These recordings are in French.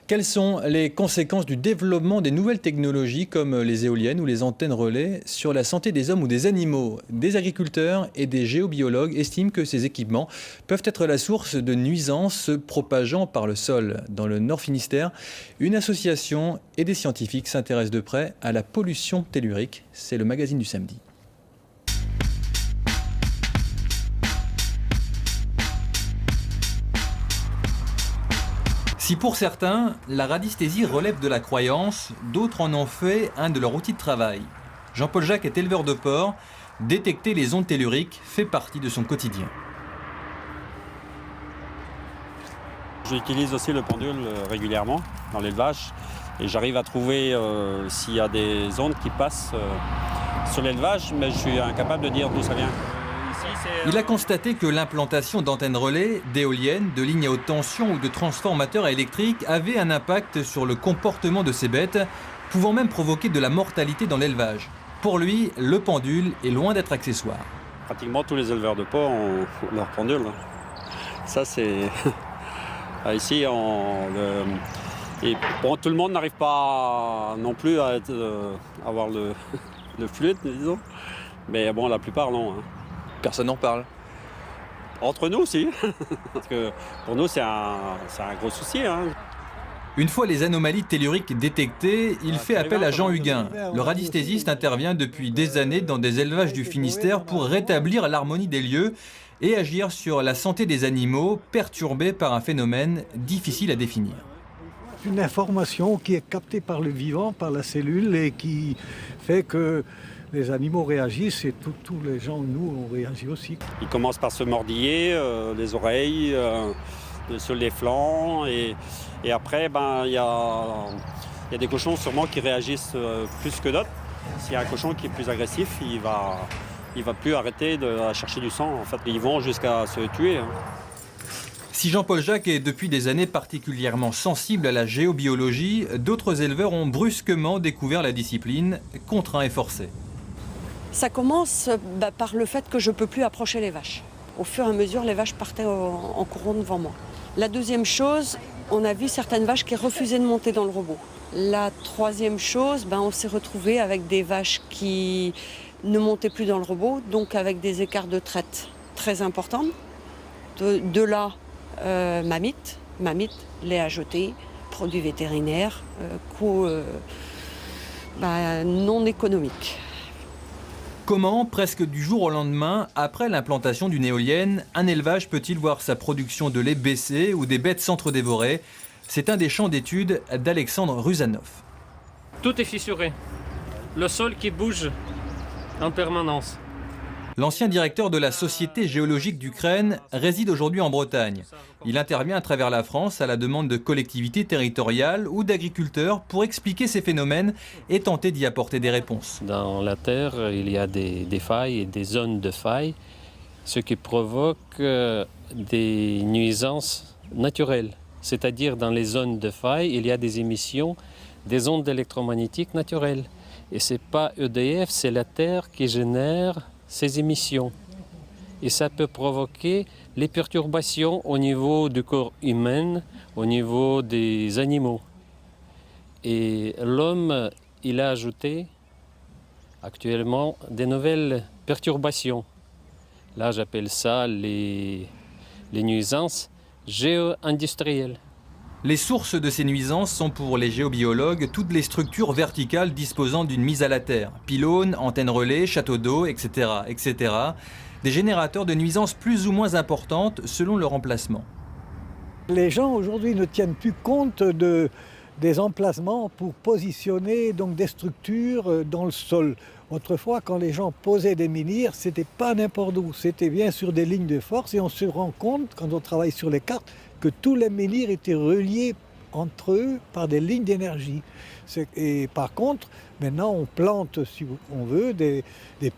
Quelles sont les conséquences du développement des nouvelles technologies comme les éoliennes ou les antennes relais sur la santé des hommes ou des animaux? Des agriculteurs et des géobiologues estiment que ces équipements peuvent être la source de nuisances se propageant par le sol. Dans le Nord Finistère, une association et des scientifiques s'intéressent de près à la pollution tellurique. C'est le magazine du samedi. Si pour certains, la radiesthésie relève de la croyance, d'autres en ont fait un de leurs outils de travail. Jean-Paul Jacques est éleveur de porcs. Détecter les ondes telluriques fait partie de son quotidien. J'utilise aussi le pendule régulièrement dans l'élevage et j'arrive à trouver s'il y a des ondes qui passent sur l'élevage, mais je suis incapable de dire d'où ça vient. Il a constaté que l'implantation d'antennes relais, d'éoliennes, de lignes à haute tension ou de transformateurs électriques avait un impact sur le comportement de ces bêtes, pouvant même provoquer de la mortalité dans l'élevage. Pour lui, le pendule est loin d'être accessoire. Pratiquement tous les éleveurs de porcs ont leur pendule. Ça c'est... Ici, et bon, tout le monde n'arrive pas non plus à avoir le fluide, disons. Mais bon, la plupart non. Personne n'en parle. Entre nous aussi. Parce que pour nous, c'est un gros souci. Une fois les anomalies telluriques détectées, il fait appel à Jean Huguin. Le radiesthésiste intervient depuis des années dans des élevages du Finistère pour rétablir l'harmonie des lieux et agir sur la santé des animaux perturbés par un phénomène difficile à définir. Une information qui est captée par le vivant, par la cellule, et qui fait que les animaux réagissent et tous les gens, nous, on réagit aussi. Ils commencent par se mordiller les oreilles, sur les flancs, et après, il y a des cochons sûrement qui réagissent plus que d'autres. S'il y a un cochon qui est plus agressif, il va plus arrêter de chercher du sang. En fait, ils vont jusqu'à se tuer. Si Jean-Paul Jacques est depuis des années particulièrement sensible à la géobiologie, d'autres éleveurs ont brusquement découvert la discipline, contraints et forcés. Ça commence par le fait que je ne peux plus approcher les vaches. Au fur et à mesure, les vaches partaient en courant devant moi. La deuxième chose, on a vu certaines vaches qui refusaient de monter dans le robot. La troisième chose, on s'est retrouvé avec des vaches qui ne montaient plus dans le robot, donc avec des écarts de traite très importants. De là, mamite, lait à jeter, produits vétérinaires, coûts non économiques. Comment, presque du jour au lendemain, après l'implantation d'une éolienne, un élevage peut-il voir sa production de lait baisser ou des bêtes s'entre-dévorer? C'est un des champs d'études d'Alexandre Ruzanov. Tout est fissuré. Le sol qui bouge en permanence. L'ancien directeur de la Société géologique d'Ukraine réside aujourd'hui en Bretagne. Il intervient à travers la France à la demande de collectivités territoriales ou d'agriculteurs pour expliquer ces phénomènes et tenter d'y apporter des réponses. Dans la Terre, il y a des failles et des zones de failles, ce qui provoque des nuisances naturelles. C'est-à-dire dans les zones de failles, il y a des émissions des ondes électromagnétiques naturelles. Et ce n'est pas EDF, c'est la Terre qui génère ces émissions. Et ça peut provoquer les perturbations au niveau du corps humain, au niveau des animaux. Et l'homme, il a ajouté actuellement des nouvelles perturbations. Là, j'appelle ça les nuisances géo-industrielles. Les sources de ces nuisances sont pour les géobiologues toutes les structures verticales disposant d'une mise à la terre. Pylônes, antennes relais, châteaux d'eau, etc., etc. Des générateurs de nuisances plus ou moins importantes selon leur emplacement. Les gens aujourd'hui ne tiennent plus compte des emplacements pour positionner donc, des structures dans le sol. Autrefois, quand les gens posaient des menhirs, ce n'était pas n'importe où, c'était bien sur des lignes de force et on se rend compte, quand on travaille sur les cartes, que tous les menhirs étaient reliés entre eux par des lignes d'énergie. Et par contre, maintenant on plante, si on veut, des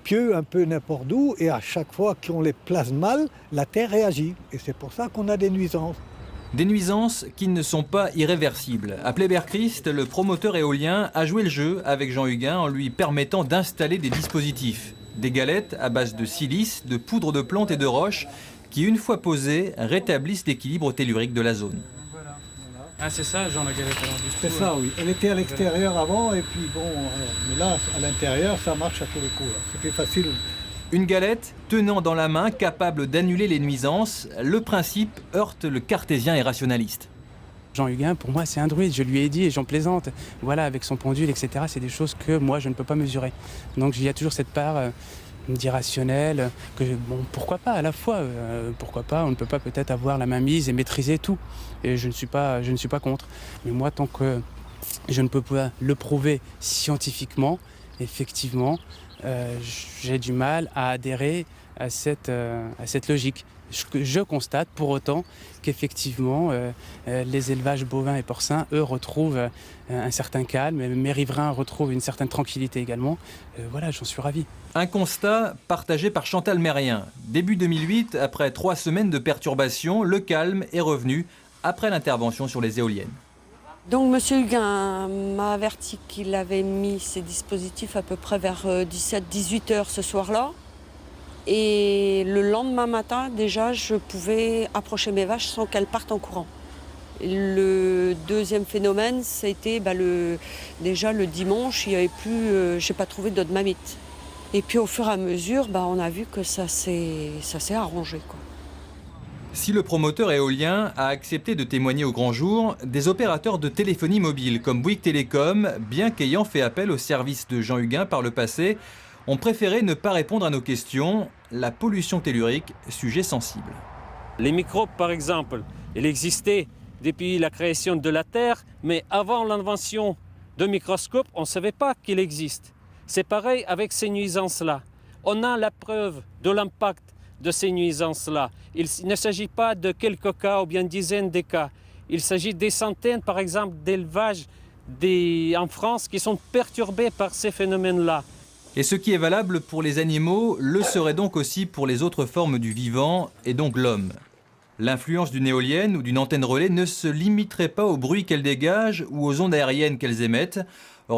pieux un peu n'importe où et à chaque fois qu'on les place mal, la terre réagit. Et c'est pour ça qu'on a des nuisances. Des nuisances qui ne sont pas irréversibles. Appelé Berchrist, le promoteur éolien a joué le jeu avec Jean Huguin en lui permettant d'installer des dispositifs. Des galettes à base de silice, de poudre de plantes et de roches qui, une fois posées, rétablissent l'équilibre tellurique de la zone. Ah, c'est ça, genre la galette alors du coup. C'est ça, oui. Elle était à l'extérieur avant, et puis bon, mais là, à l'intérieur, ça marche à tous les coups. C'est plus facile. Une galette tenant dans la main, capable d'annuler les nuisances. Le principe heurte le cartésien et rationaliste. Jean Huguin, pour moi, c'est un druide, je lui ai dit, et j'en plaisante. Voilà, avec son pendule, etc., c'est des choses que moi, je ne peux pas mesurer. Donc il y a toujours cette part d'irrationnel, que bon, pourquoi pas à la fois, pourquoi pas, on ne peut pas peut-être avoir la main mise et maîtriser tout. Et je ne suis pas contre. Mais moi, tant que je ne peux pas le prouver scientifiquement, effectivement, j'ai du mal à adhérer à cette logique. Je constate pour autant qu'effectivement, les élevages bovins et porcins, eux, retrouvent un certain calme. Mes riverains retrouvent une certaine tranquillité également. Voilà, j'en suis ravi. Un constat partagé par Chantal Mérien. Début 2008, après 3 semaines de perturbations, le calme est revenu après l'intervention sur les éoliennes. Donc M. Huguin m'a averti qu'il avait mis ses dispositifs à peu près vers 17-18 heures ce soir-là. Et le lendemain matin, déjà, je pouvais approcher mes vaches sans qu'elles partent en courant. Le deuxième phénomène, c'était déjà le dimanche, il y avait plus, j'ai pas trouvé d'autres mamites. Et puis au fur et à mesure, on a vu que ça s'est arrangé, quoi. Si le promoteur éolien a accepté de témoigner au grand jour, des opérateurs de téléphonie mobile comme Bouygues Télécom, bien qu'ayant fait appel au service de Jean Huguin par le passé, ont préféré ne pas répondre à nos questions. La pollution tellurique, sujet sensible. Les microbes, par exemple, ils existaient depuis la création de la Terre, mais avant l'invention de microscopes, on ne savait pas qu'il existe. C'est pareil avec ces nuisances-là. On a la preuve de l'impact de ces nuisances-là. Il ne s'agit pas de quelques cas ou bien dizaines de cas. Il s'agit des centaines, par exemple, d'élevages en France qui sont perturbés par ces phénomènes-là. Et ce qui est valable pour les animaux le serait donc aussi pour les autres formes du vivant, et donc l'homme. L'influence d'une éolienne ou d'une antenne relais ne se limiterait pas au bruit qu'elle dégage ou aux ondes aériennes qu'elles émettent.